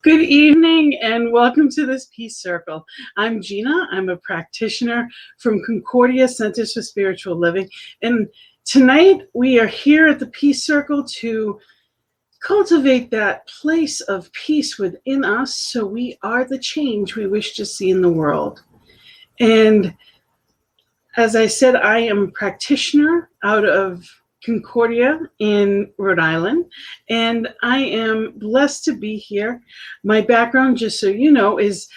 Good evening and welcome to this Peace Circle. I'm Gina. I'm a practitioner from Concordia Centers for Spiritual Living. And tonight we are here at the Peace Circle to cultivate that place of peace within us so we are the change we wish to see in the world. And as I said, I am a practitioner out of Concordia in Rhode Island, and I am blessed to be here. My background, just so you know, is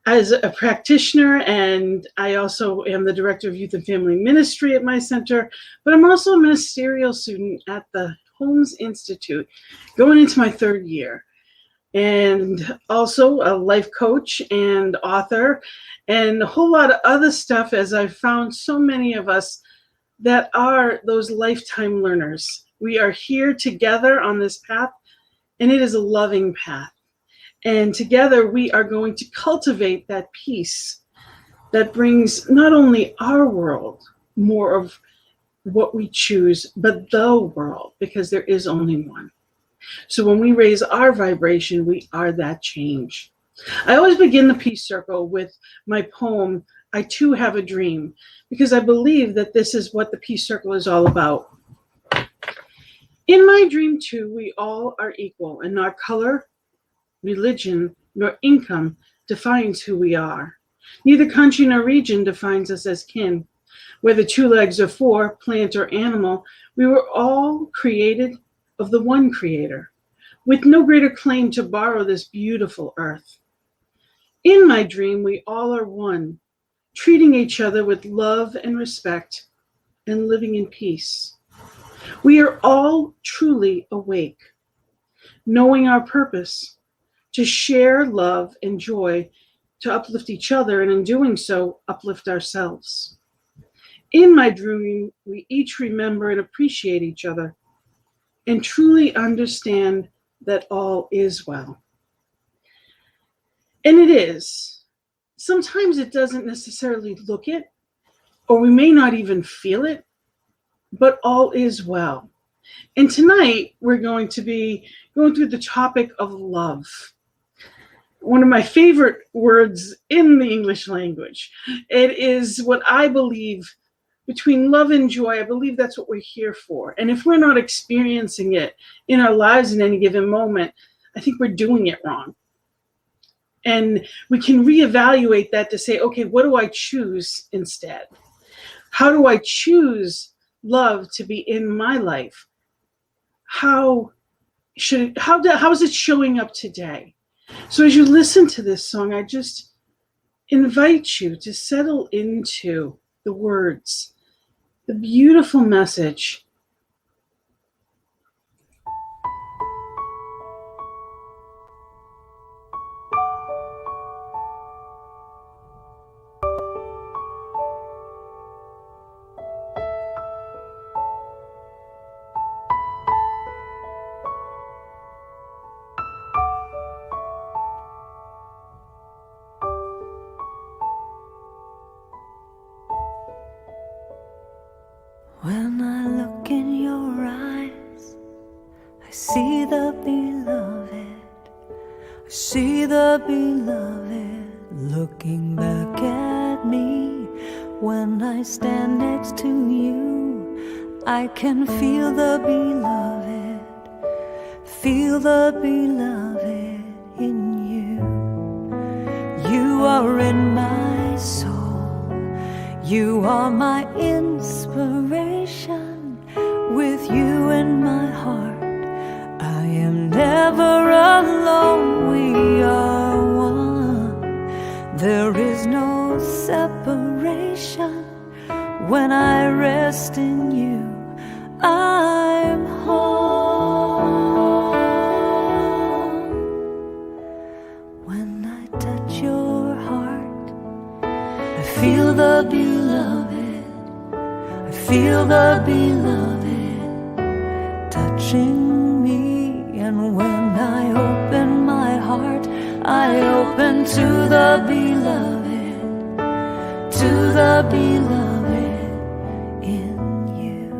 as a practitioner, and I also am the director of youth and family ministry at my center, but I'm also a ministerial student at the Holmes Institute, going into my third year, and also a life coach and author, and a whole lot of other stuff, as I've found so many of us that are those lifetime learners. We are here together on this path, and it is a loving path. And together we are going to cultivate that peace that brings not only our world more of what we choose, but the world, because there is only one. So when we raise our vibration, we are that change. I always begin the Peace Circle with my poem, I Too Have a Dream, because I believe that this is what the Peace Circle is all about. In my dream too, we all are equal, and not color, religion, nor income defines who we are. Neither country nor region defines us as kin. Whether 2 legs or 4, plant or animal, we were all created of the one Creator, with no greater claim to borrow this beautiful earth. In my dream, we all are one, treating each other with love and respect, and living in peace. We are all truly awake, knowing our purpose, to share love and joy, to uplift each other, and in doing so, uplift ourselves. In my dream, we each remember and appreciate each other, and truly understand that all is well. And it is. Sometimes it doesn't necessarily look it, or we may not even feel it, but all is well. And tonight we're going to be going through the topic of love. One of my favorite words in the English language. It is what I believe between love and joy. I believe that's what we're here for. And if we're not experiencing it in our lives in any given moment, I think we're doing it wrong. And we can reevaluate that to say, okay, what do I choose instead? How do I choose love to be in my life? How is it showing up today? So as you listen to this song, I just invite you to settle into the words, the beautiful message. When I look in your eyes, I see the beloved. I see the beloved looking back at me. When I stand next to you, I can feel the beloved in you. You are in my soul. You are my inspiration. With you in my heart, I am never alone. We are one. There is no separation. When I rest in you, I'm home. When I touch your heart, I feel the beloved. I feel the beloved touching me. And when I open my heart, I open to the beloved, to the beloved in you.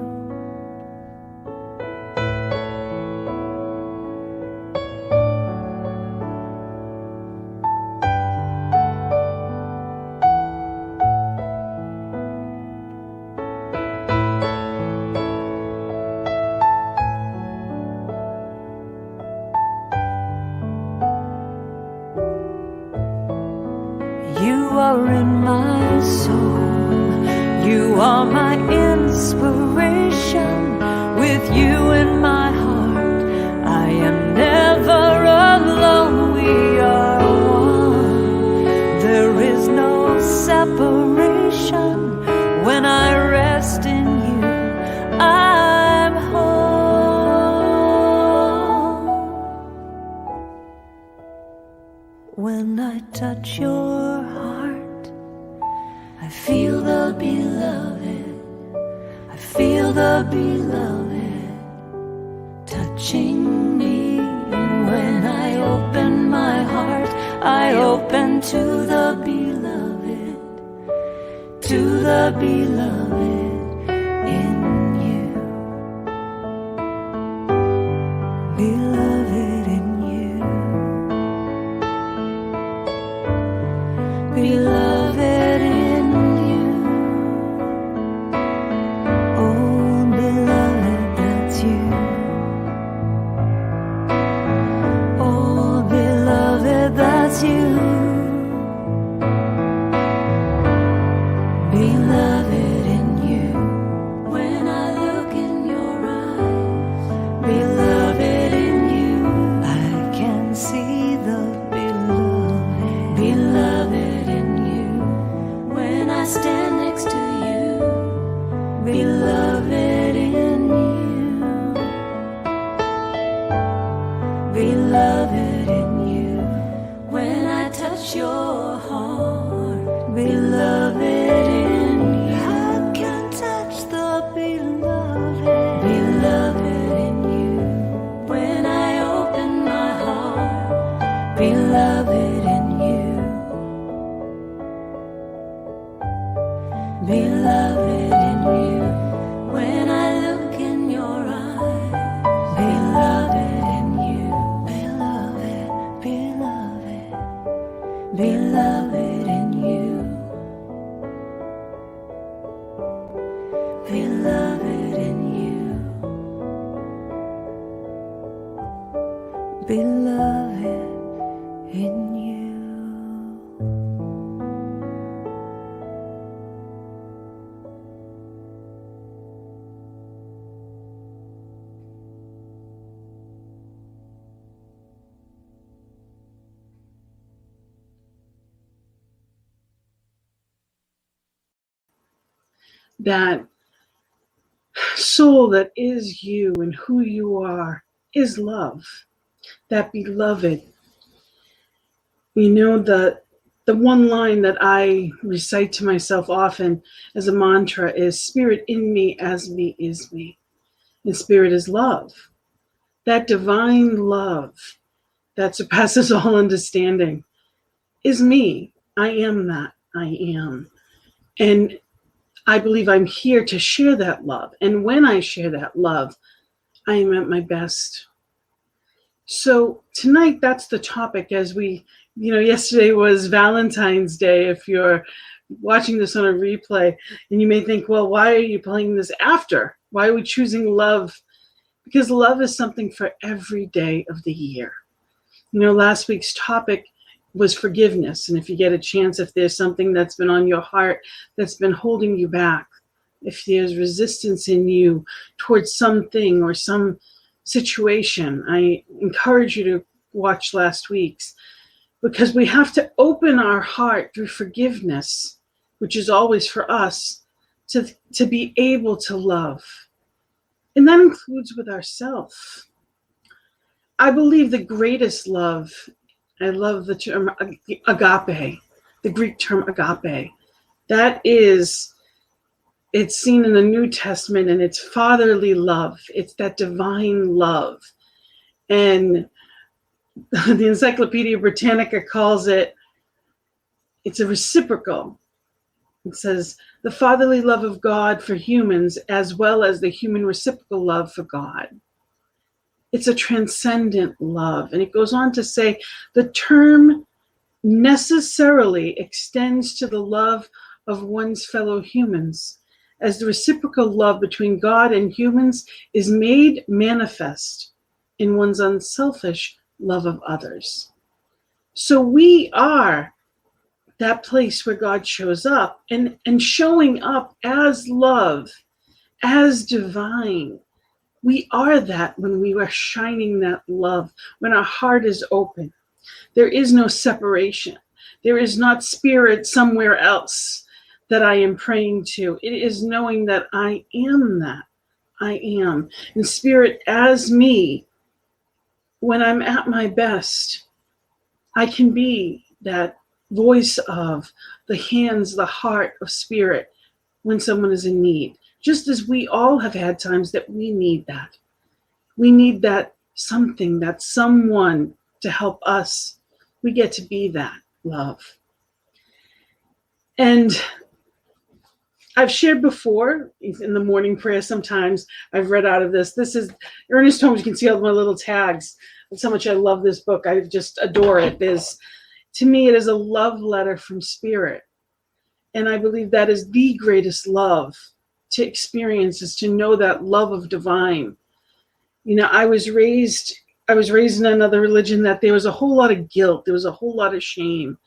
touching me. When I open my heart, I open to the beloved, to the beloved in you. Beloved in you. Beloved in you. Oh, beloved, that's you. Oh, beloved, that's you. Beloved in you. When I look in your eyes, beloved in you, I can see the beloved. Beloved in you. When I stand next to you, beloved in you. Beloved in you. When I touch your heart, beloved in you. I can touch the beloved. Beloved in you. When I open my heart, beloved in you. Beloved in you. When I look in your eyes, beloved in you. Beloved, beloved, beloved in you. Beloved in you. Beloved in you. That soul that is you and who you are is love. That beloved. You know, the one line that I recite to myself often as a mantra is, Spirit in me, as me, is me. And Spirit is love. That divine love that surpasses all understanding is me. I am that. I am. And I believe I'm here to share that love. And when I share that love, I am at my best. So tonight, that's the topic. As we, yesterday was Valentine's Day. If you're watching this on a replay, and you may think, well, why are you playing this after? Why are we choosing love? Because love is something for every day of the year. Last week's topic was forgiveness. And if you get a chance, if there's something that's been on your heart that's been holding you back, if there's resistance in you towards something or some situation, I encourage you to watch last week's, because we have to open our heart through forgiveness, which is always for us, to be able to love. And that includes with ourselves. I believe the greatest love, I love the term agape, the Greek term agape. That is, it's seen in the New Testament, and it's fatherly love. It's that divine love. And the Encyclopedia Britannica calls it's a reciprocal. It says, the fatherly love of God for humans, as well as the human reciprocal love for God. It's a transcendent love. And it goes on to say, the term necessarily extends to the love of one's fellow humans, as the reciprocal love between God and humans is made manifest in one's unselfish love of others. So we are that place where God shows up, and showing up as love, as divine. We are that when we are shining that love, when our heart is open. There is no separation. There is not spirit somewhere else that I am praying to. It is knowing that I am that. I am. And spirit as me, when I'm at my best, I can be that voice of the hands, the heart of spirit when someone is in need. Just as we all have had times that we need that. We need that something, that someone to help us. We get to be that love. And I've shared before in the morning prayer, sometimes I've read out of this. This is Ernest Holmes. You can see all my little tags. That's how much I love this book. I just adore it. To me, it is a love letter from Spirit. And I believe that is the greatest love to experience, is to know that love of divine. You know, I was raised in another religion that there was a whole lot of guilt. There was a whole lot of shame.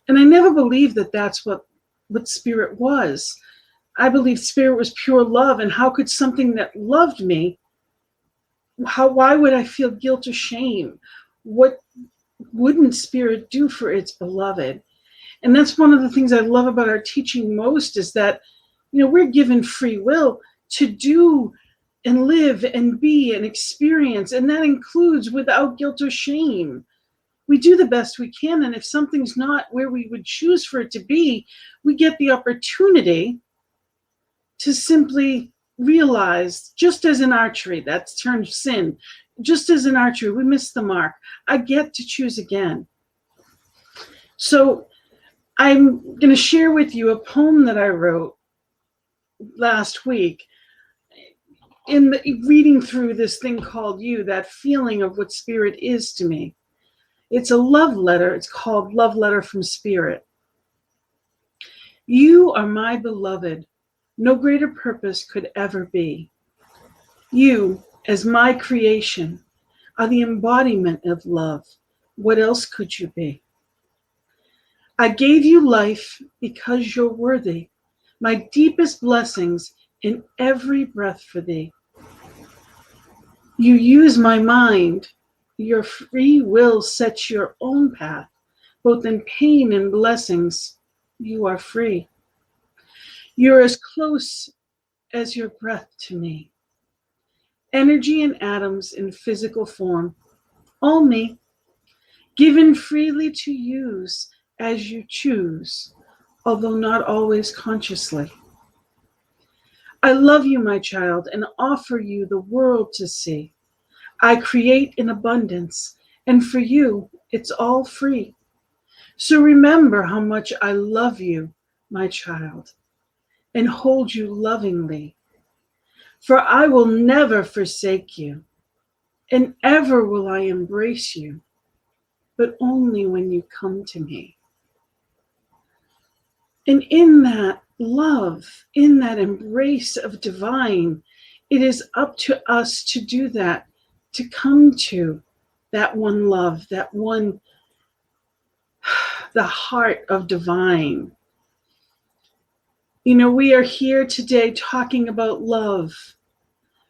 And I never believed that that's what Spirit was. I believed Spirit was pure love. And how could something that loved me, why would I feel guilt or shame? What wouldn't Spirit do for its beloved? And that's one of the things I love about our teaching most, is that, you know, we're given free will to do and live and be and experience. And that includes without guilt or shame. We do the best we can. And if something's not where we would choose for it to be, we get the opportunity to simply realize, just as in archery, that's turned sin, just as in archery, we missed the mark. I get to choose again. So I'm going to share with you a poem that I wrote last week in reading through this thing called You, that feeling of what Spirit is to me. It's a love letter. It's called Love Letter from Spirit. You are my beloved. No greater purpose could ever be. You, as my creation, are the embodiment of love. What else could you be? I gave you life because you're worthy. My deepest blessings in every breath for thee. You use my mind. Your free will sets your own path. Both in pain and blessings, you are free. You're as close as your breath to me. Energy and atoms in physical form, all me, given freely to use as you choose, although not always consciously. I love you, my child, and offer you the world to see. I create in abundance, and for you, it's all free. So remember how much I love you, my child, and hold you lovingly. For I will never forsake you, and ever will I embrace you, but only when you come to me. And in that love, in that embrace of divine, it is up to us to do that, to come to that one love, that one, the heart of divine. You know, we are here today talking about love.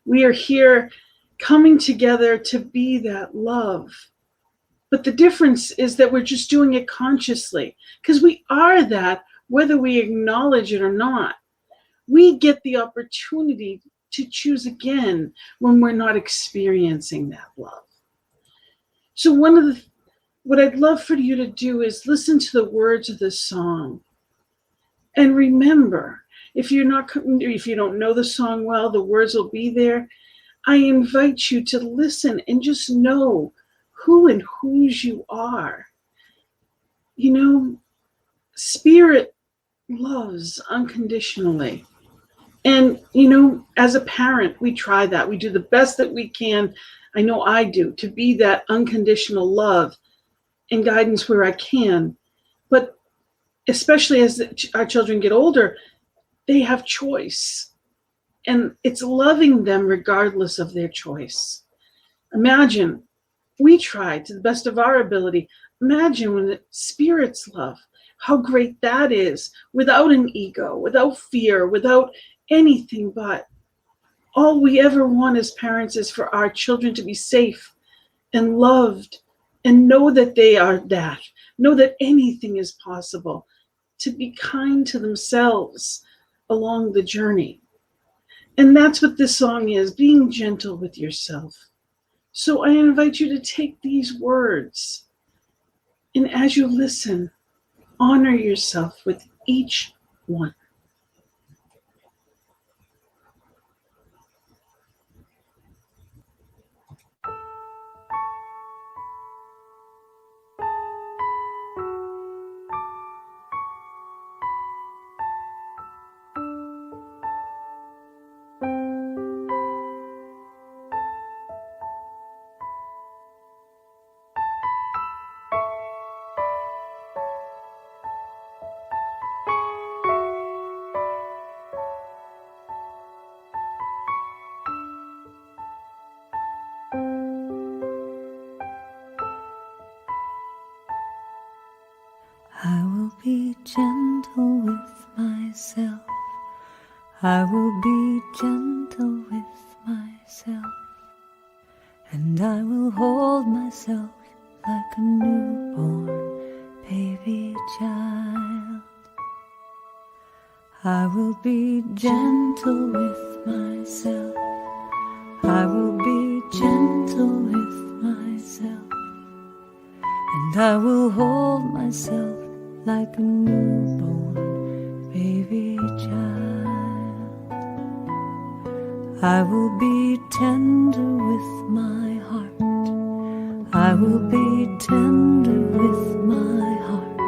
We are here coming together to be that love. But the difference is that we're just doing it consciously, because we are that, whether we acknowledge it or not. We get the opportunity to choose again when we're not experiencing that love. So what I'd love for you to do is listen to the words of this song. And remember, if you don't know the song well, the words will be there. I invite you to listen and just know who and whose you are. You know, Spirit loves unconditionally. And, you know, as a parent, we try that. We do the best that we can. I know I do, to be that unconditional love and guidance where I can. But especially as our children get older, they have choice. And it's loving them regardless of their choice. Imagine, we try to the best of our ability. Imagine when the Spirit's love, how great that is, without an ego, without fear, without anything but. All we ever want as parents is for our children to be safe and loved and know that they are that, know that anything is possible, to be kind to themselves along the journey. And that's what this song is, being gentle with yourself. So I invite you to take these words, and as you listen, honor yourself with each one. gentle with myself. I will be gentle with myself. And I will hold myself like a newborn baby child. I will be gentle with myself. I will be gentle with myself. And I will hold myself like a newborn baby child. I will be tender with my heart. I will be tender with my heart.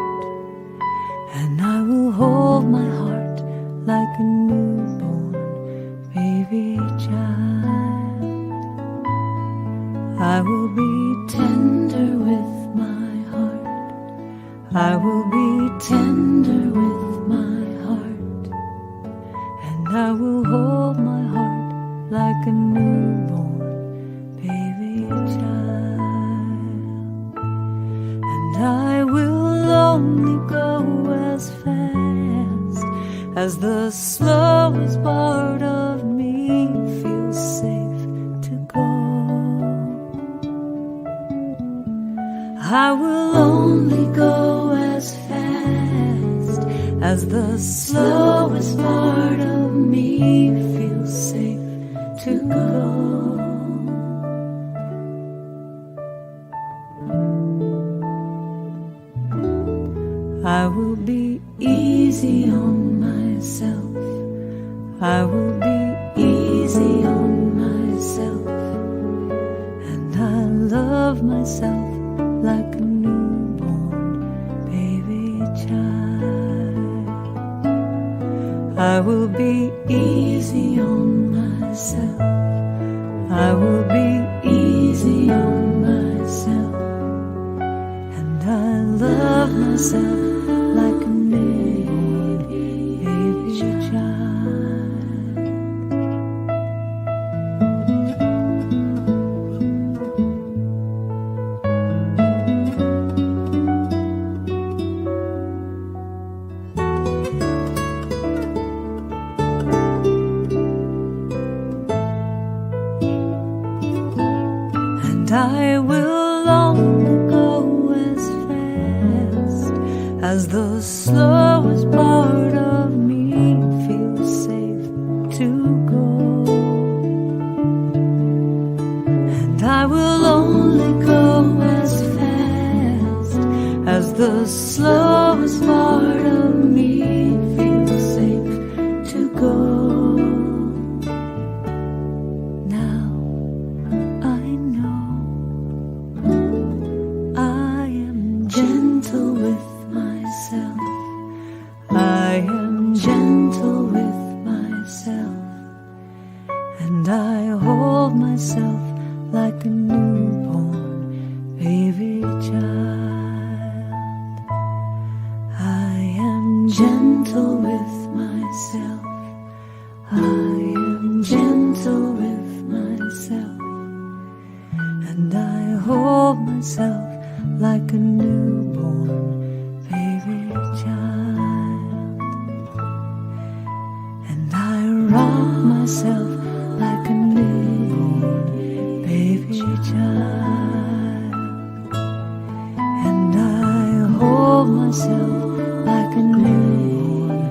And I will hold my heart like a newborn baby child. I will be tender with my heart. I will be tender with my heart. And I will hold my heart like a newborn baby child. And I will only go as fast as the slowest part of me feels safe to go. I will only go as fast as the slowest part of me feels safe to go. I will be easy on myself. I will be easy on myself. And I love myself like a newborn baby child. I will be easy on myself. I will be easy on myself. And I love myself like a newborn baby child. And I will only go as fast as the slowest part of me feels safe to go. And I will only go as fast as the slowest part of me feels safe to go. Now I know I am gentle with myself. I am gentle with myself. And I hold myself like a newborn baby child. I am gentle with myself. I am gentle with myself. And I hold myself like a newborn baby child. And I rock myself like a newborn baby child. And I hold myself like a newborn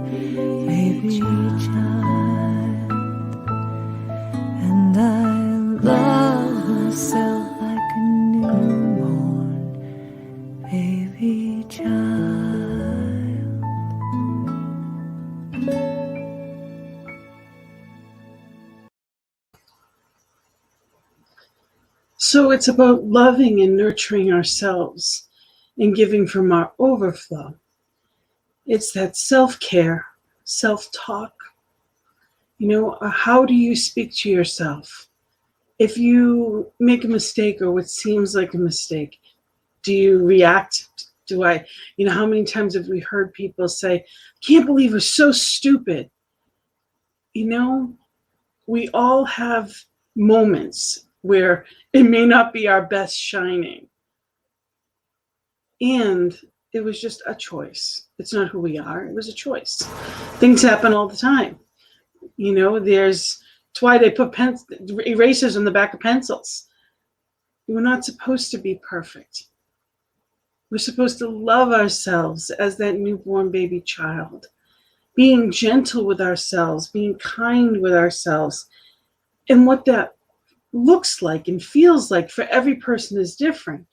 baby child. And I love myself like a newborn baby child. So it's about loving and nurturing ourselves and giving from our overflow. It's that self-care, self-talk. You know, how do you speak to yourself? If you make a mistake or what seems like a mistake, do you react? How many times have we heard people say, can't believe we're so stupid? You know, we all have moments where it may not be our best shining. And It was just a choice. It's not who we are. It was a choice. Things happen all the time. It's why they put erasers on the back of pencils. We're not supposed to be perfect. We're supposed to love ourselves as that newborn baby child, being gentle with ourselves, being kind with ourselves. And what that looks like and feels like for every person is different.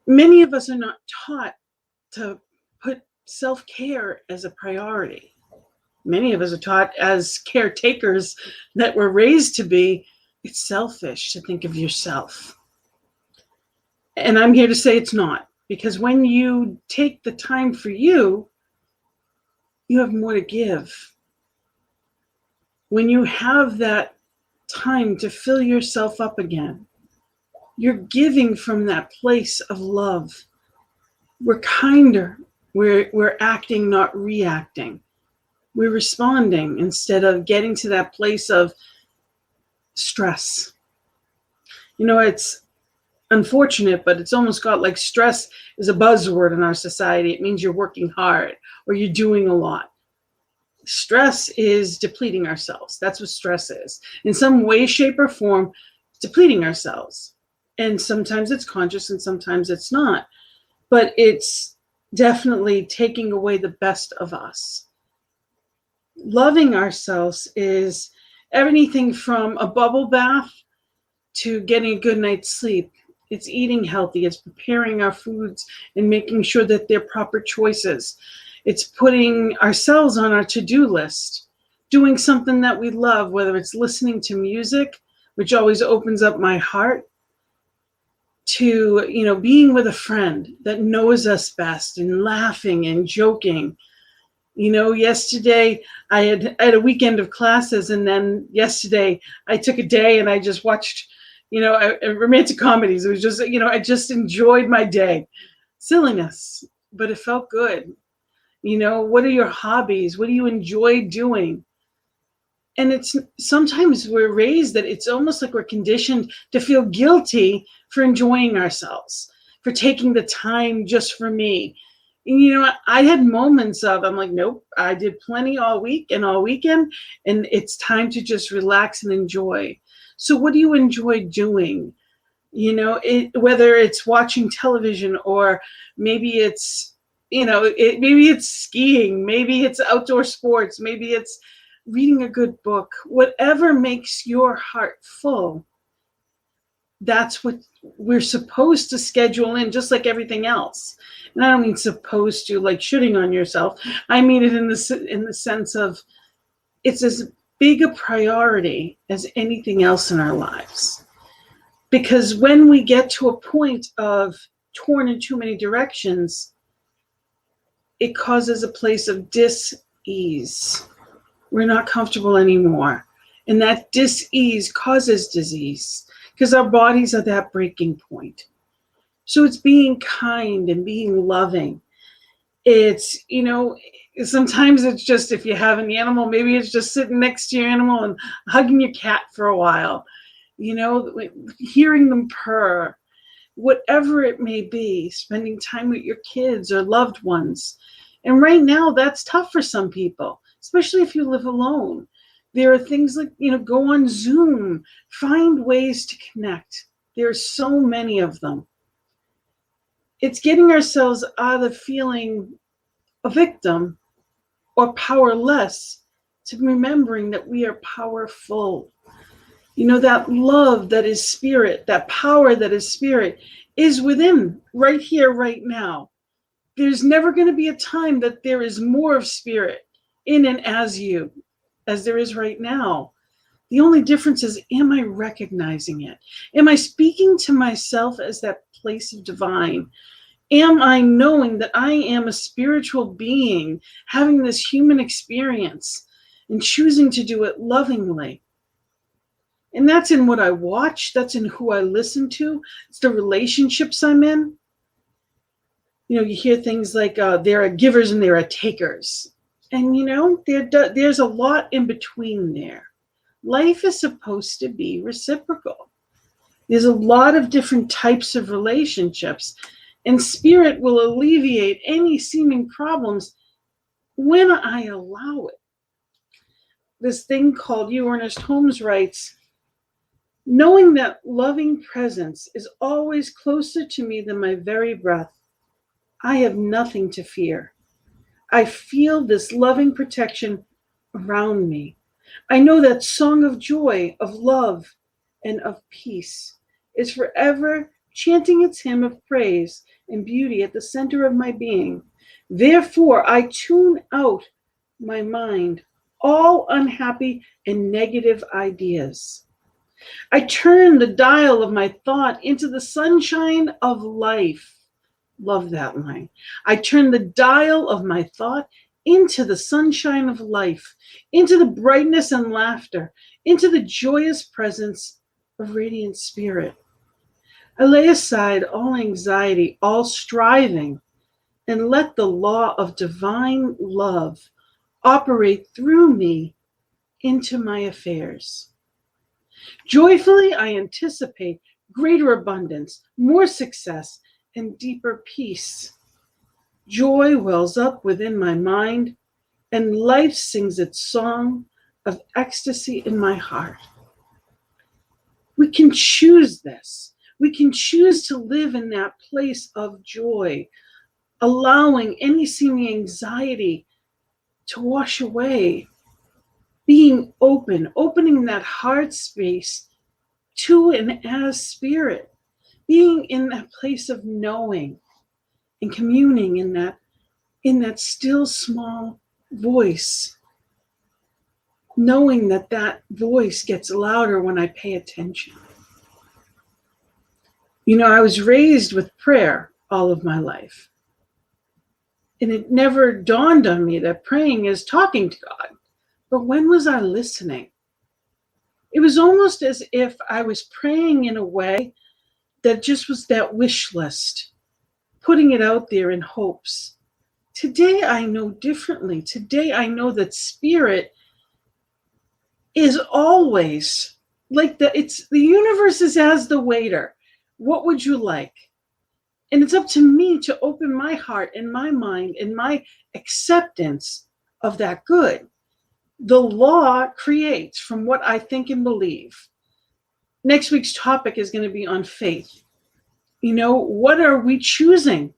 Many of us are not taught to put self-care as a priority. Many of us are taught as caretakers that we're raised to be, it's selfish to think of yourself. And I'm here to say it's not, because when you take the time for you, you have more to give. When you have that time to fill yourself up again, you're giving from that place of love. We're kinder. We're acting, not reacting. We're responding instead of getting to that place of stress. It's unfortunate, but it's almost got like stress is a buzzword in our society. It means you're working hard or you're doing a lot. Stress is depleting ourselves. That's what stress is. In some way, shape, or form, depleting ourselves. And sometimes it's conscious and sometimes it's not. But it's definitely taking away the best of us. Loving ourselves is everything from a bubble bath to getting a good night's sleep. It's eating healthy. It's preparing our foods and making sure that they're proper choices. It's putting ourselves on our to-do list, doing something that we love, whether it's listening to music, which always opens up my heart, to, being with a friend that knows us best and laughing and joking. Yesterday I had a weekend of classes, and then yesterday I took a day and I just watched, romantic comedies. It was just, I just enjoyed my day. Silliness, but it felt good. What are your hobbies? What do you enjoy doing? And it's sometimes we're raised that it's almost like we're conditioned to feel guilty for enjoying ourselves, for taking the time just for me. And, I had moments of, I'm like, nope, I did plenty all week and all weekend, and it's time to just relax and enjoy. So what do you enjoy doing? Whether it's watching television or maybe it's, maybe it's skiing, maybe it's outdoor sports, maybe it's reading a good book, whatever makes your heart full. That's what we're supposed to schedule in, just like everything else. And I don't mean supposed to, like shitting on yourself. I mean it in the sense of it's as big a priority as anything else in our lives. Because when we get to a point of torn in too many directions, it causes a place of dis-ease. We're not comfortable anymore. And that dis-ease causes disease because our bodies are that breaking point. So it's being kind and being loving. It's, sometimes it's just if you have an animal, maybe it's just sitting next to your animal and hugging your cat for a while, hearing them purr, whatever it may be, spending time with your kids or loved ones. And right now that's tough for some people, especially if you live alone. There are things like, go on Zoom, find ways to connect. There are so many of them. It's getting ourselves out of feeling a victim or powerless to remembering that we are powerful. That love that is spirit, that power that is spirit is within right here, right now. There's never going to be a time that there is more of spirit in and as you, as there is right now. The only difference is, am I recognizing it? Am I speaking to myself as that place of divine? Am I knowing that I am a spiritual being having this human experience and choosing to do it lovingly? And that's in what I watch. That's in who I listen to. It's the relationships I'm in. You hear things like there are givers and there are takers. And, there's a lot in between there. Life is supposed to be reciprocal. There's a lot of different types of relationships. And spirit will alleviate any seeming problems when I allow it. This thing called Ernest Holmes writes, knowing that loving presence is always closer to me than my very breath, I have nothing to fear. I feel this loving protection around me. I know that song of joy, of love, and of peace is forever chanting its hymn of praise and beauty at the center of my being. Therefore, I tune out my mind, all unhappy and negative ideas. I turn the dial of my thought into the sunshine of life. Love that line. I turn the dial of my thought into the sunshine of life, into the brightness and laughter, into the joyous presence of radiant spirit. I lay aside all anxiety, all striving, and let the law of divine love operate through me into my affairs. Joyfully, I anticipate greater abundance, more success, and deeper peace. Joy wells up within my mind, and life sings its song of ecstasy in my heart. We can choose this. We can choose to live in that place of joy, allowing any seeming anxiety to wash away, being open, opening that heart space to and as spirit, being in that place of knowing and communing in that still small voice, knowing that that voice gets louder when I pay attention. You know, I was raised with prayer all of my life. And it never dawned on me that praying is talking to God. But when was I listening? It was almost as if I was praying in a way that just was that wish list, putting it out there in hopes. Today I know differently. Today I know that spirit is always like the universe is as the waiter. What would you like? And it's up to me to open my heart and my mind and my acceptance of that good. The law creates from what I think and believe. Next week's topic is going to be on faith. You know, what are we choosing?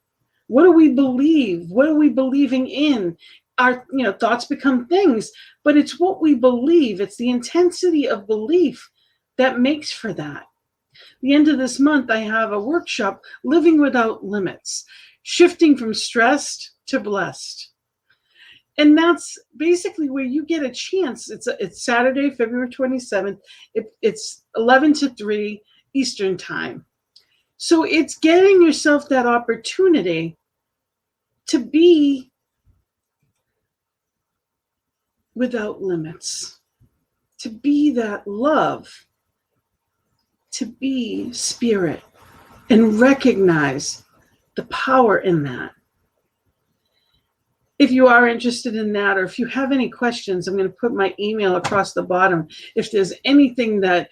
What do we believe? What are we believing in? Our, thoughts become things, but it's what we believe. It's the intensity of belief that makes for that. The end of this month, I have a workshop, Living Without Limits, shifting from stressed to blessed. And that's basically where you get a chance. It's Saturday, February 27th. It's 11 to 3 Eastern time. So it's getting yourself that opportunity to be without limits, to be that love, to be spirit, and recognize the power in that. If you are interested in that, or if you have any questions, I'm going to put my email across the bottom. If there's anything that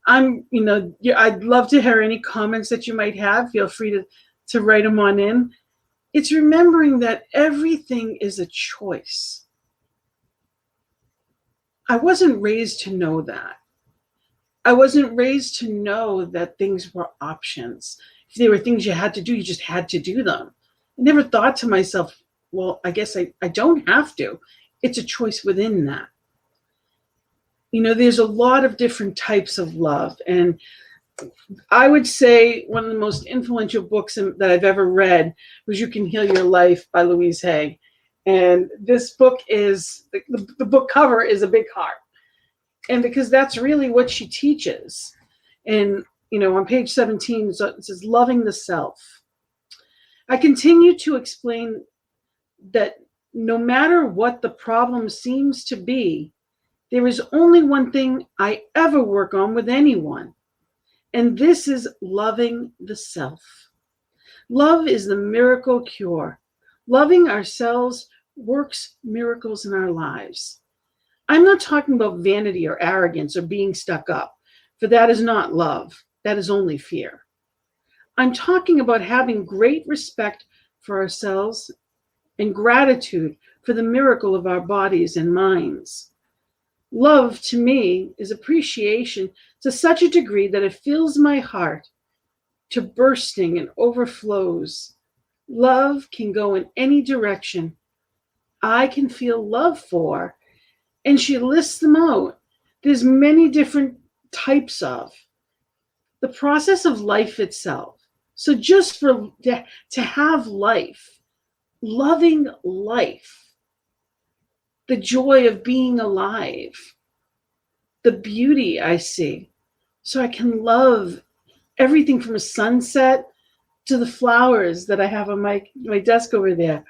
I'd love to hear any comments that you might have. Feel free to write them on in. It's remembering that everything is a choice. I wasn't raised to know that. I wasn't raised to know that things were options. If they were things you had to do, you just had to do them. I never thought to myself, well, I guess I don't have to. It's a choice within that. There's a lot of different types of love. And I would say one of the most influential books that I've ever read was You Can Heal Your Life by Louise Hay. And this book is, the book cover is a big heart. And because that's really what she teaches. And, on page 17, it says, loving the self. I continue to explain that no matter what the problem seems to be, there is only one thing I ever work on with anyone, and this is loving the self. Love is the miracle cure. Loving ourselves works miracles in our lives. I'm not talking about vanity or arrogance or being stuck up, for that is not love. That is only fear. I'm talking about having great respect for ourselves and gratitude for the miracle of our bodies and minds. Love, to me, is appreciation to such a degree that it fills my heart to bursting and overflows. Love can go in any direction. I can feel love for, and she lists them out. There's many different types of the process of life itself. So just to have life, loving life, the joy of being alive, the beauty I see. So I can love everything from a sunset to the flowers that I have on my desk over there.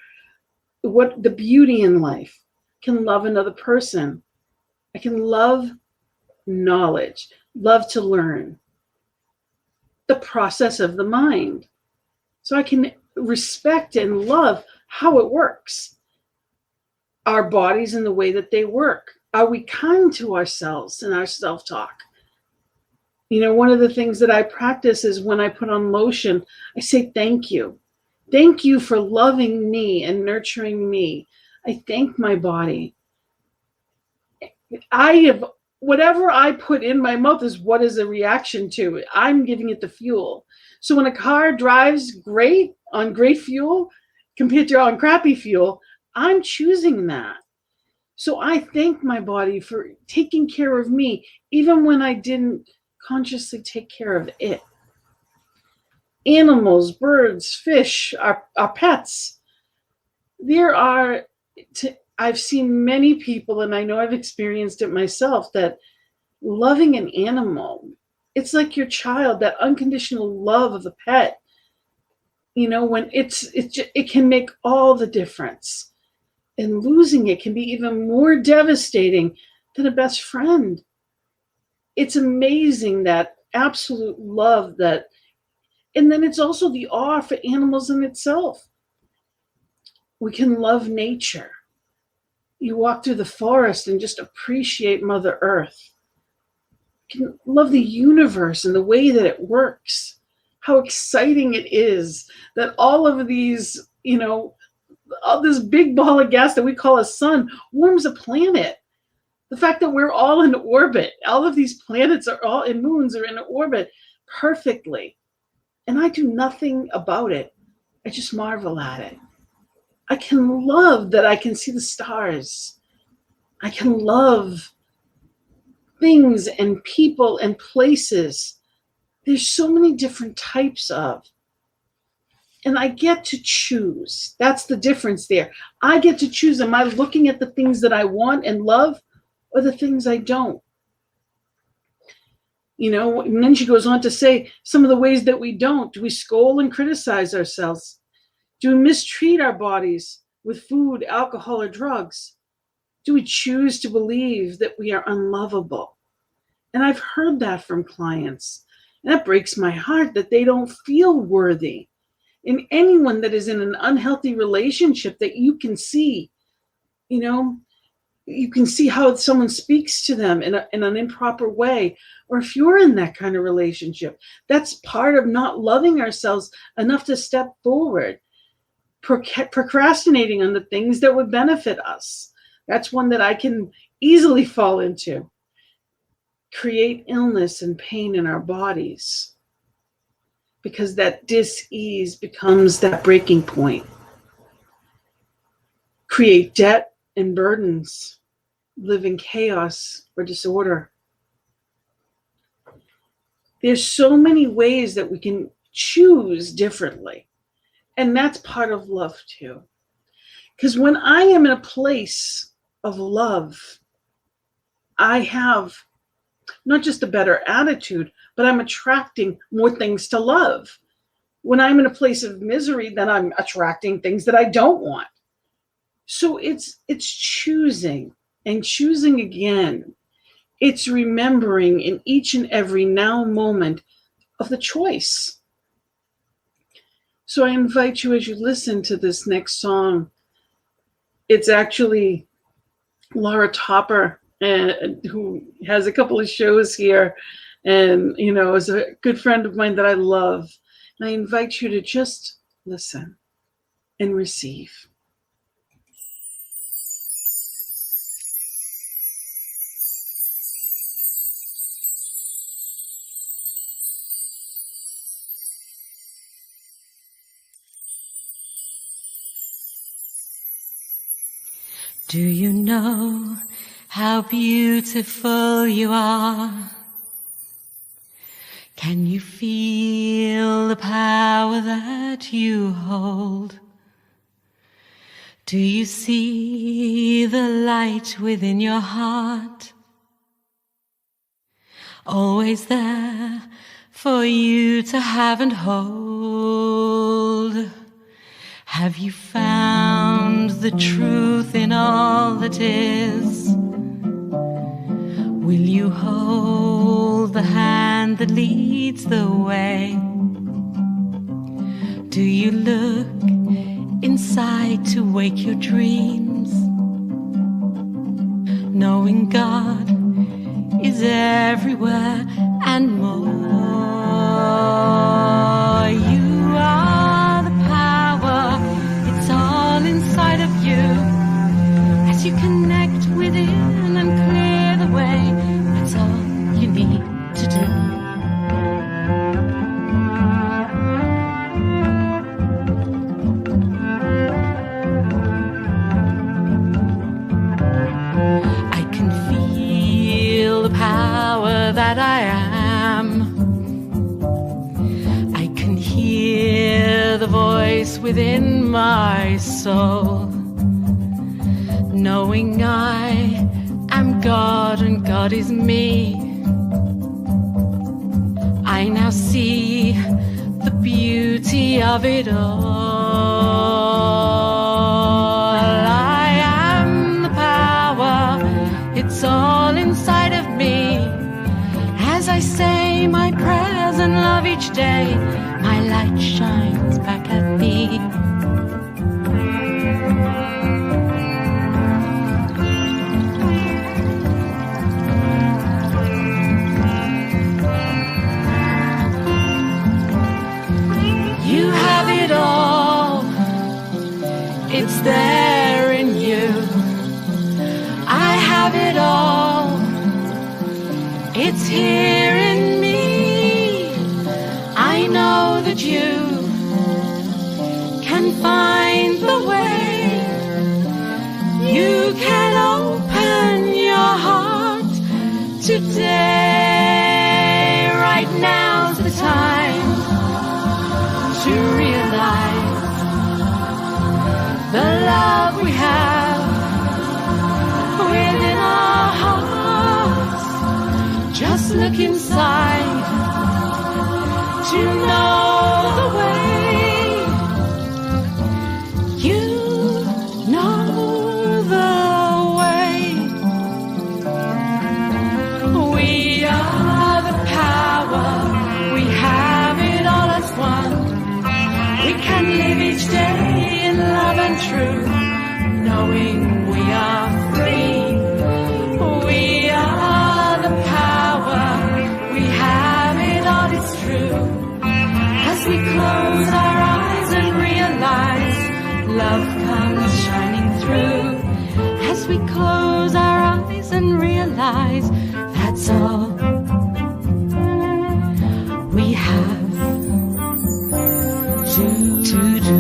What the beauty in life. I can love another person. I can love knowledge, love to learn. The process of the mind. So I can respect and love how it works. Our bodies and the way that they work. Are we kind to ourselves in our self-talk? One of the things that I practice is when I put on lotion, I say thank you. Thank you for loving me and nurturing me. I thank my body. Whatever I put in my mouth is what is a reaction to. I'm giving it the fuel. So when a car drives great on great fuel compared to on crappy fuel, I'm choosing that. So I thank my body for taking care of me, even when I didn't consciously take care of it. Animals, birds, fish, our pets. I've seen many people, and I know I've experienced it myself, that loving an animal, it's like your child, that unconditional love of a pet, when it can make all the difference. And losing it can be even more devastating than a best friend. It's amazing, that absolute love and then it's also the awe for animals in itself. We can love nature. You walk through the forest and just appreciate Mother Earth. You can love the universe and the way that it works. How exciting it is that all of these, all this big ball of gas that we call a sun warms a planet. The fact that we're all in orbit, all of these planets and moons are in orbit perfectly. And I do nothing about it. I just marvel at it. I can love that I can see the stars. I can love things and people and places. There's so many different types of. And I get to choose. That's the difference there. I get to choose. Am I looking at the things that I want and love, or the things I don't? And then she goes on to say some of the ways that we don't. Do we scold and criticize ourselves? Do we mistreat our bodies with food, alcohol, or drugs? Do we choose to believe that we are unlovable? And I've heard that from clients. And that breaks my heart, that they don't feel worthy. And anyone that is in an unhealthy relationship, that you can see, you can see how someone speaks to them in an improper way. Or if you're in that kind of relationship, that's part of not loving ourselves enough to step forward, procrastinating on the things that would benefit us. That's one that I can easily fall into. Create illness and pain in our bodies, because that dis-ease becomes that breaking point. Create debt and burdens, live in chaos or disorder. There's so many ways that we can choose differently. And that's part of love too. Because when I am in a place of love, I have not just a better attitude, but I'm attracting more things to love. When I'm in a place of misery, then I'm attracting things that I don't want. So it's choosing and choosing again. It's remembering in each and every now moment of the choice. So I invite you, as you listen to this next song, it's actually Laura Topper, who has a couple of shows here, and is a good friend of mine that I love. I invite you to just listen and receive. Do you know how beautiful you are? Can you feel the power that you hold? Do you see the light within your heart? Always there for you to have and hold. Have you found the truth in all that is? Will you hold the hand that leads the way? Do you look inside to wake your dreams? Knowing God is everywhere and more. You are the power, it's all inside of you. As you connect within and clear the way, that's all you need to do. I can feel the power that I am. I can hear the voice within my soul, knowing I am God and God is me. I now see the beauty of it all. I am the power, it's all inside of me. As I say my prayers and love each day, my light shines back at me. You have it all, it's there in you. I have it all, it's here in me. I know that you can find the way. You can open your heart today. Right now's the time to realize the love we have within our hearts. Just look inside to know the way. You know the way. We are the power, we have it all as one. We can live each day in love and truth, knowing we are free. We are the power, we have it all, it's true. As we close our eyes and realize love comes shining through. As we close our eyes and realize that's all we have to do.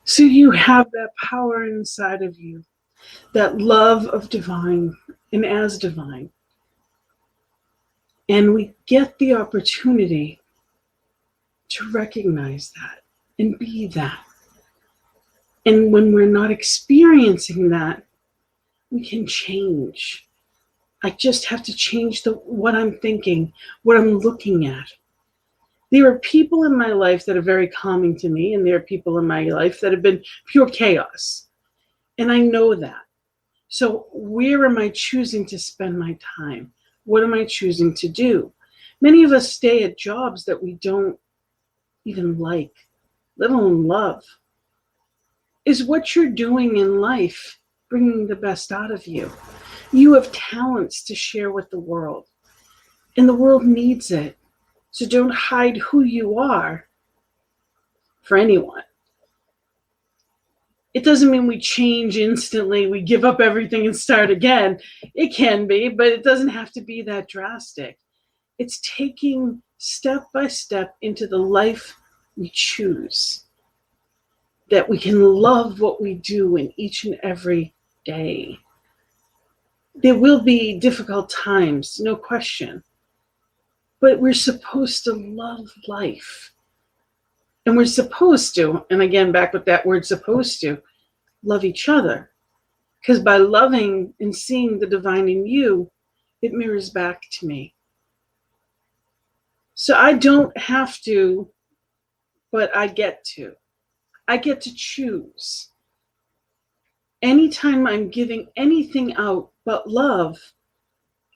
So you have that power inside of you, that love of divine and as divine. And we get the opportunity to recognize that and be that. And when we're not experiencing that, we can change. I just have to change what I'm thinking, what I'm looking at. There are people in my life that are very calming to me, and there are people in my life that have been pure chaos. And I know that. So where am I choosing to spend my time? What am I choosing to do? Many of us stay at jobs that we don't even like, let alone love. Is what you're doing in life bringing the best out of you? You have talents to share with the world, and the world needs it. So don't hide who you are for anyone. It doesn't mean we change instantly, we give up everything and start again. It can be, but it doesn't have to be that drastic. It's taking step by step into the life we choose, that we can love what we do in each and every day. There will be difficult times, no question, but we're supposed to love life. And we're supposed to, and again, back with that word supposed to, love each other. Because by loving and seeing the divine in you, it mirrors back to me. So I don't have to, but I get to. I get to choose. Anytime I'm giving anything out but love,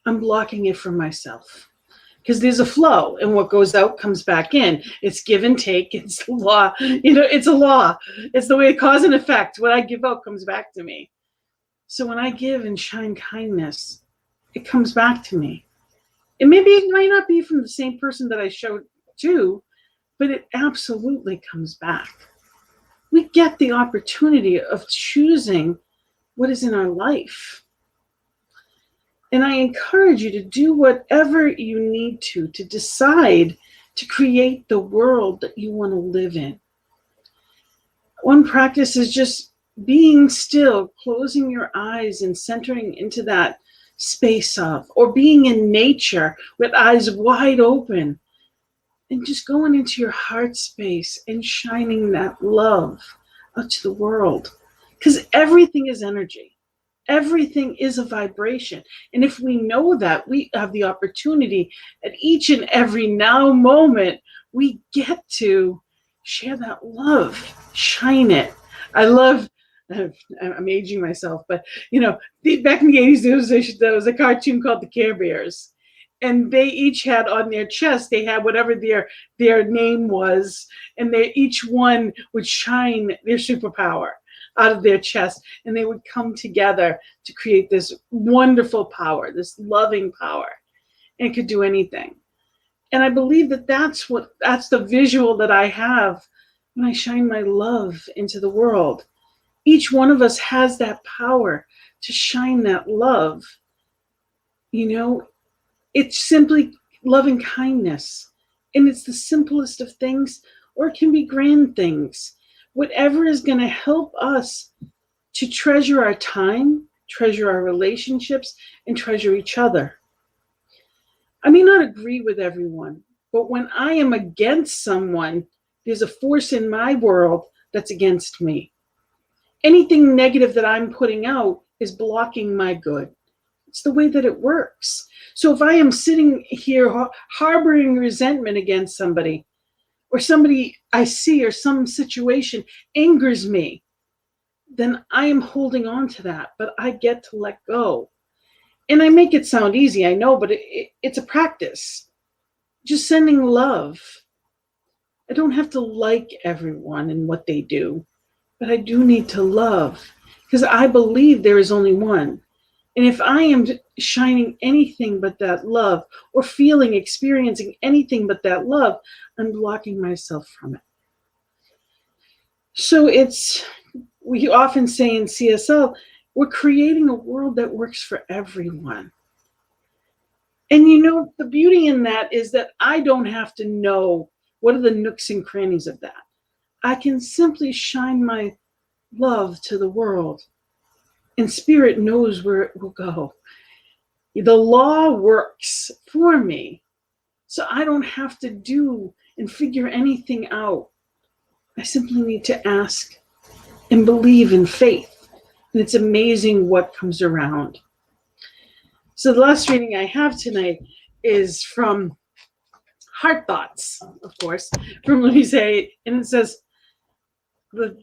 I'm blocking it from myself. Because there's a flow, and what goes out comes back in. It's give and take. It's a law. It's a law. It's the way cause and effect. What I give out comes back to me. So when I give and shine kindness, it comes back to me. And maybe it might not be from the same person that I showed to, but it absolutely comes back. We get the opportunity of choosing what is in our life. And I encourage you to do whatever you need to decide to create the world that you want to live in. One practice is just being still, closing your eyes and centering into that space of, or being in nature with eyes wide open and just going into your heart space and shining that love out to the world. Because everything is energy. Everything is a vibration. And if we know that, we have the opportunity at each and every now moment, we get to share that love, shine it. I'm aging myself, but back in the 80s, there was a cartoon called the Care Bears. And they each had on their chest, they had whatever their name was, and each one would shine their superpower out of their chest, and they would come together to create this wonderful power, this loving power, and it could do anything. And I believe that's the visual that I have when I shine my love into the world. Each one of us has that power to shine that love. It's simply loving kindness, and it's the simplest of things, or it can be grand things. Whatever is going to help us to treasure our time, treasure our relationships, and treasure each other. I may not agree with everyone, but when I am against someone, there's a force in my world that's against me. Anything negative that I'm putting out is blocking my good. It's the way that it works. So if I am sitting here harboring resentment against somebody, or somebody I see, or some situation angers me, then I am holding on to that, but I get to let go. And I make it sound easy, I know, but it's a practice. Just sending love. I don't have to like everyone and what they do, but I do need to love, because I believe there is only one. And if I am shining anything but that love, or experiencing anything but that love, I'm blocking myself from it. So we often say in CSL, we're creating a world that works for everyone. And the beauty in that is that I don't have to know what are the nooks and crannies of that. I can simply shine my love to the world, and spirit knows where it will go. The law works for me. So I don't have to do and figure anything out. I simply need to ask and believe in faith. And it's amazing what comes around. So the last reading I have tonight is from Heart Thoughts, of course, from Louise Hay. And it says, the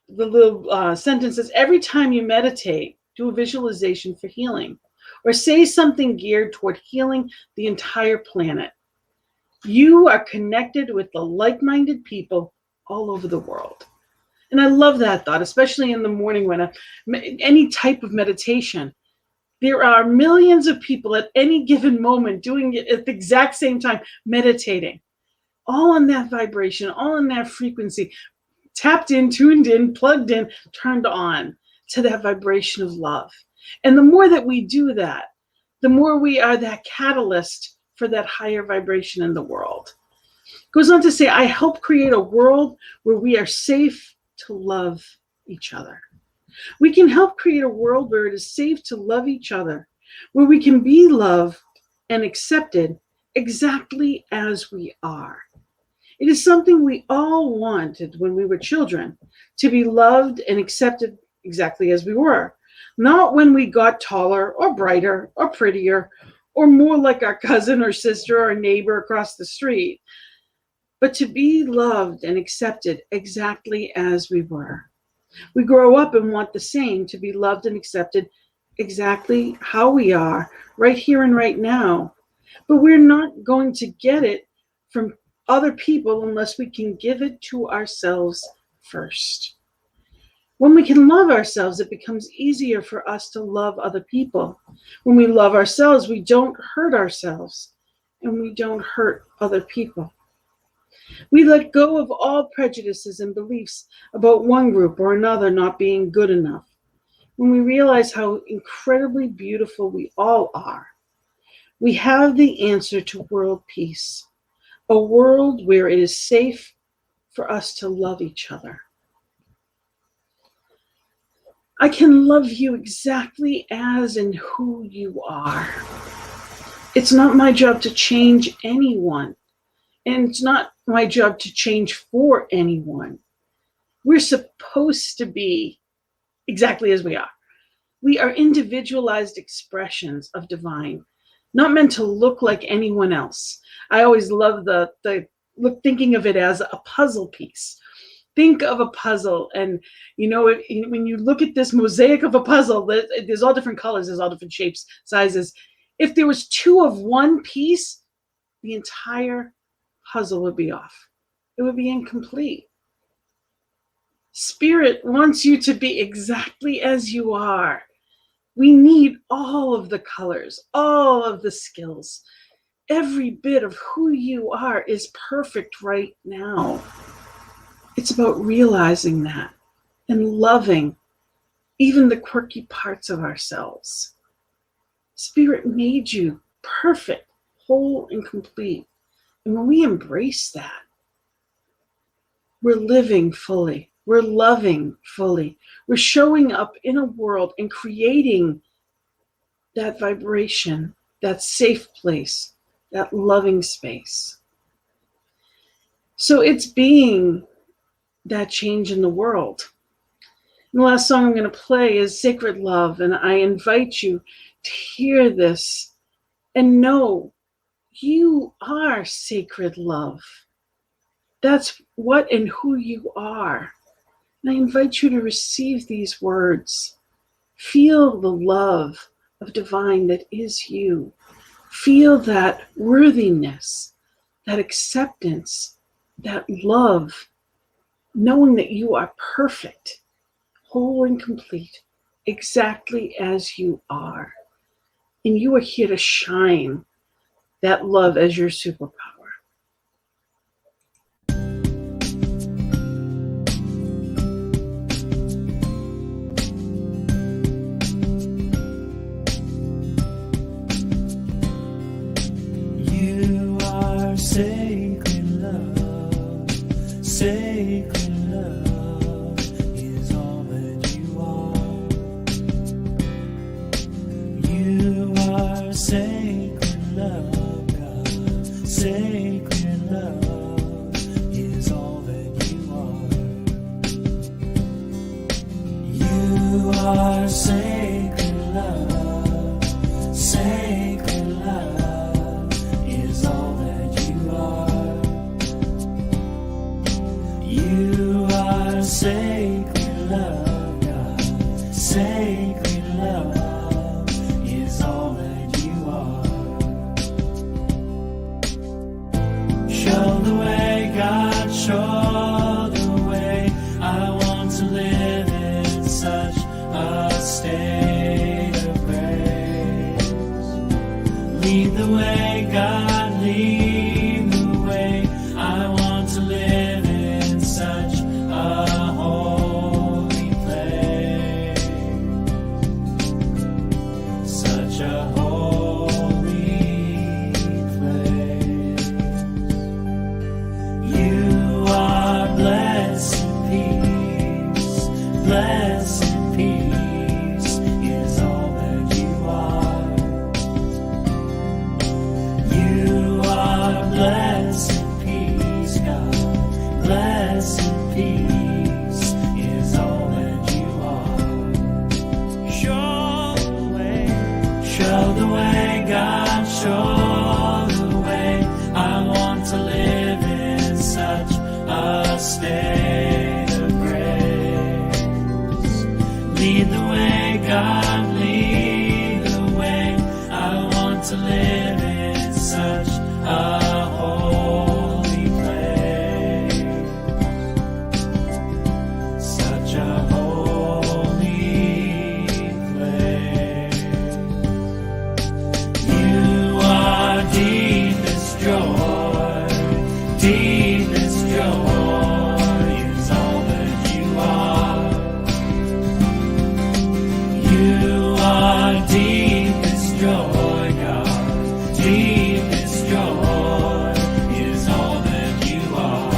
little sentence says, every time you meditate, do a visualization for healing, or say something geared toward healing the entire planet. You are connected with the like-minded people all over the world. And I love that thought, especially in the morning when any type of meditation. There are millions of people at any given moment doing it at the exact same time, meditating, all on that vibration, all on that frequency, tapped in, tuned in, plugged in, turned on to that vibration of love. And the more that we do that, the more we are that catalyst for that higher vibration in the world. Goes on to say, I help create a world where we are safe to love each other. We can help create a world where it is safe to love each other, where we can be loved and accepted exactly as we are. It is something we all wanted when we were children, to be loved and accepted exactly as we were, not when we got taller or brighter or prettier or more like our cousin or sister or neighbor across the street, but to be loved and accepted exactly as we were. We grow up and want the same, to be loved and accepted exactly how we are, right here and right now. But we're not going to get it from other people unless we can give it to ourselves first. When we can love ourselves, it becomes easier for us to love other people. When we love ourselves, we don't hurt ourselves and we don't hurt other people. We let go of all prejudices and beliefs about one group or another not being good enough. When we realize how incredibly beautiful we all are, we have the answer to world peace, a world where it is safe for us to love each other. I can love you exactly as and who you are. It's not my job to change anyone. And it's not my job to change for anyone. We're supposed to be exactly as we are. We are individualized expressions of divine, not meant to look like anyone else. I always love thinking of it as a puzzle piece. Think of a puzzle, and when you look at this mosaic of a puzzle, there's all different colors, there's all different shapes, sizes. If there was two of one piece, the entire puzzle would be off. It would be incomplete. Spirit wants you to be exactly as you are. We need all of the colors, all of the skills. Every bit of who you are is perfect right now. It's about realizing that and loving even the quirky parts of ourselves. Spirit made you perfect, whole, and complete. And when we embrace that, we're living fully. We're loving fully. We're showing up in a world and creating that vibration, that safe place, that loving space. So it's being that change in the world. And the last song I'm going to play is Sacred Love. And I invite you to hear this and know you are sacred love. That's what and who you are. And I invite you to receive these words. Feel the love of divine that is you. Feel that worthiness, that acceptance, that love, knowing that you are perfect, whole and complete, exactly as you are. And you are here to shine that love as your superpower. You are sacred love, sacred love is all that you are. You are sacred love, God. to live in such a state of grace. Lead the way, God, lead the way. I want to live in such a holy place. Such a holy place. You are deepest joy, deepest joy is all that you are. You are deepest joy, God, deepest joy is all that you are.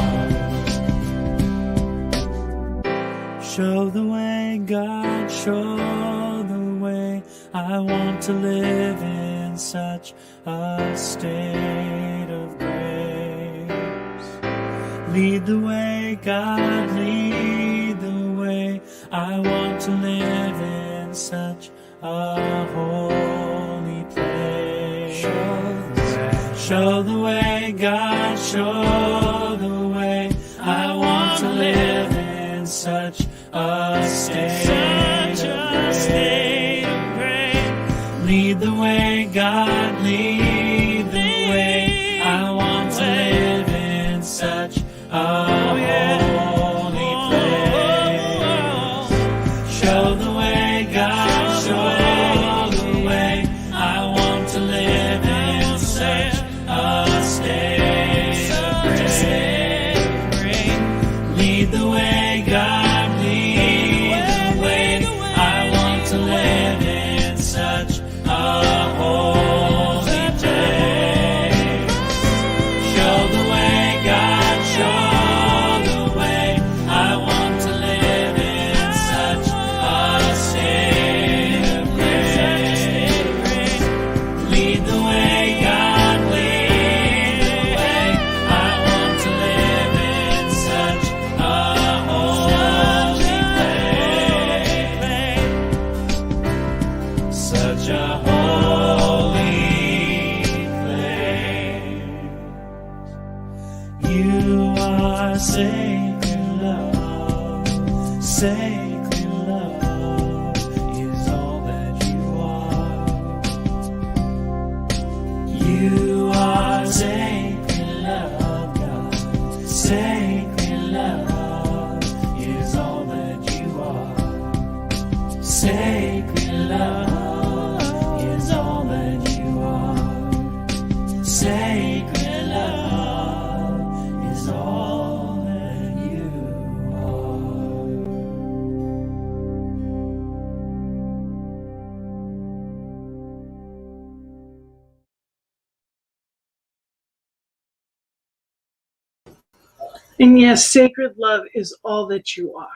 Show the way, God, show the way. I want to live in such a state of grace. Lead the way, God, lead the way. I want to live in such a holy place. Show the way, God, show the way. I want to live in such a state of grace. Lead the way, God, lead the way. I want to live in such a holy place. Show the way, God, show the way. I want to live in such a state of grace. Lead the way, God, lead the way. I want to live in such a holy place. Show the way, God, show the way. I want to live in such a state of grace. Lead the way, God, lead the way. I want to live in such a holy place. Such a holy place. You are sacred love, sacred love is all that you are. You are sacred love, God, sacred love is all that you are. Sacred love is all that you are. Sacred love is all that you are. And yes, sacred love is all that you are.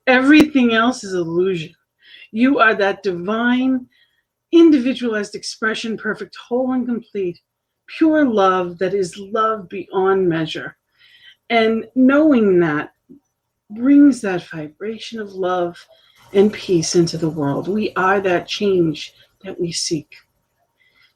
Everything else is illusion. You are that divine, individualized expression, perfect, whole, and complete, pure love that is love beyond measure. And knowing that brings that vibration of love and peace into the world. We are that change that we seek.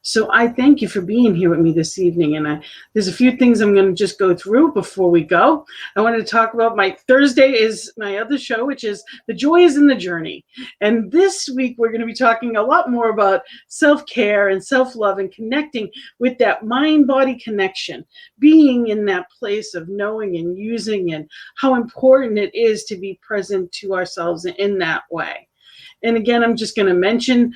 So I thank you for being here with me this evening. And there's a few things I'm going to just go through before we go. I wanted to talk about my Thursday is my other show, which is The Joy is in the Journey. And this week, we're going to be talking a lot more about self-care and self-love and connecting with that mind-body connection, being in that place of knowing and using and how important it is to be present to ourselves in that way. And again, I'm just going to mention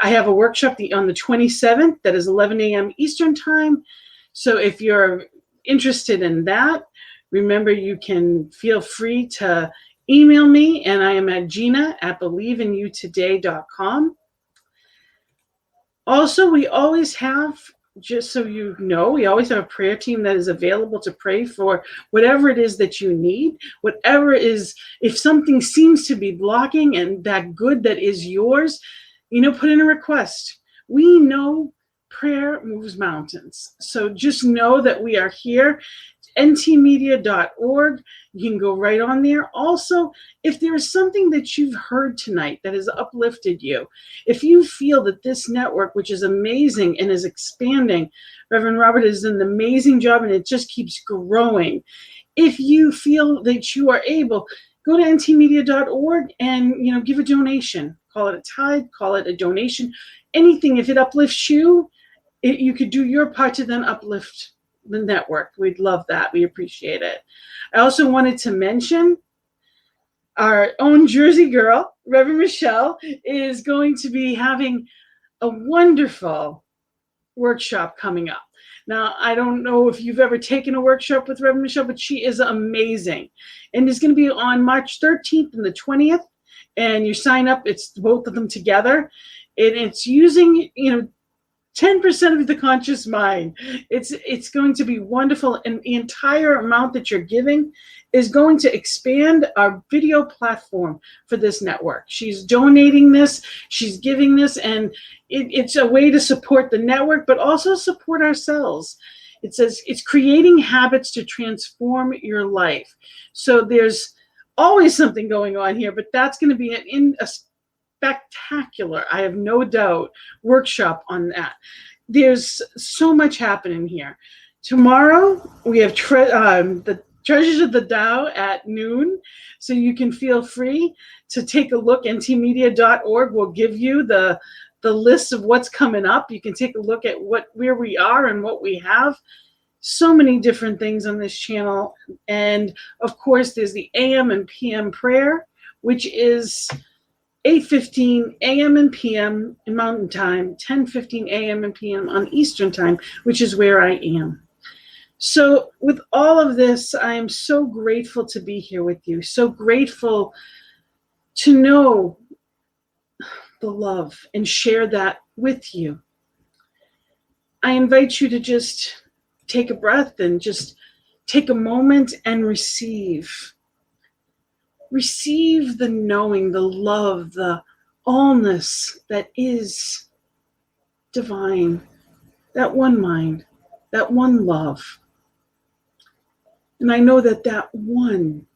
I have a workshop on the 27th that is 11 a.m. Eastern time. So if you're interested in that, remember you can feel free to email me, and I am at gina@believeinouttoday.com. Also, we always have, just so you know, we always have a prayer team that is available to pray for whatever it is that you need, whatever is, if something seems to be blocking and that good that is yours, put in a request. We know prayer moves mountains. So just know that we are here ntmedia.org. You can go right on there. Also, if there is something that you've heard tonight that has uplifted you, if you feel that this network, which is amazing and is expanding, Reverend Robert has done an amazing job and it just keeps growing. If you feel that you are able, go to ntmedia.org and give a donation. Call it a tithe, call it a donation, anything. If it uplifts you, you could do your part to then uplift the network. We'd love that. We appreciate it. I also wanted to mention our own Jersey girl, Reverend Michelle, is going to be having a wonderful workshop coming up. Now, I don't know if you've ever taken a workshop with Reverend Michelle, but she is amazing. And it's going to be on March 13th and the 20th. And you sign up, it's both of them together. And it's using, 10% of the conscious mind. It's going to be wonderful. And the entire amount that you're giving is going to expand our video platform for this network. She's donating this, she's giving this, and it's a way to support the network, but also support ourselves. It says it's creating habits to transform your life. So there's always something going on here, but that's going to be a spectacular, I have no doubt, workshop on that. There's so much happening here. Tomorrow we have the Treasures of the Tao at noon, so you can feel free to take a look. ntmedia.org will give you the list of what's coming up. You can take a look at where we are and what we have. So many different things on this channel. And of course, there's the AM and PM prayer, which is 8:15 a.m. and p.m. in Mountain Time, 10:15 a.m. and p.m. on Eastern Time, which is where I am. So with all of this, I am so grateful to be here with you, so grateful to know the love and share that with you. I invite you to just take a breath and just take a moment and receive. Receive the knowing, the love, the allness that is divine, that one mind, that one love. And I know that that one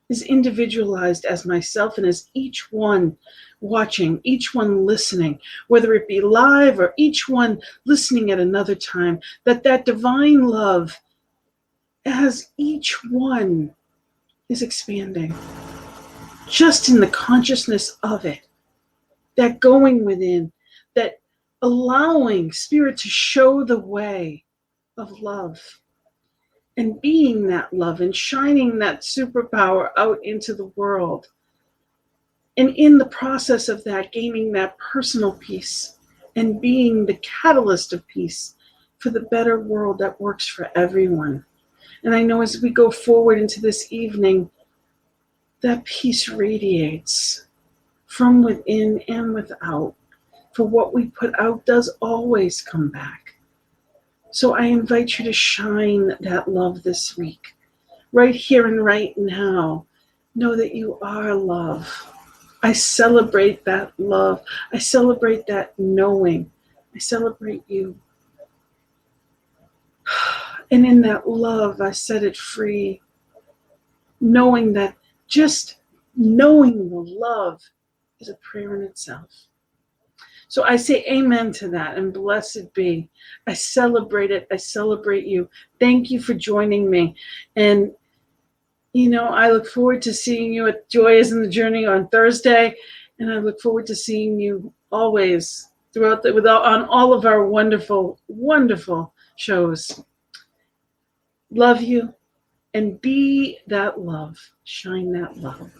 is individualized as myself and as each one watching, each one listening, whether it be live or each one listening at another time, that divine love as each one is expanding just in the consciousness of it, that going within, that allowing Spirit to show the way of love and being that love and shining that superpower out into the world. And in the process of that, gaining that personal peace and being the catalyst of peace for the better world that works for everyone. And I know as we go forward into this evening, that peace radiates from within and without. For what we put out does always come back. So I invite you to shine that love this week. Right here and right now, know that you are love. I celebrate that love. I celebrate that knowing. I celebrate you. And in that love, I set it free, knowing that just knowing the love is a prayer in itself. So I say amen to that and blessed be. I celebrate it. I celebrate you. Thank you for joining me. And, I look forward to seeing you at Joy is in the Journey on Thursday. And I look forward to seeing you always throughout on all of our wonderful, wonderful shows. Love you and be that love. Shine that love.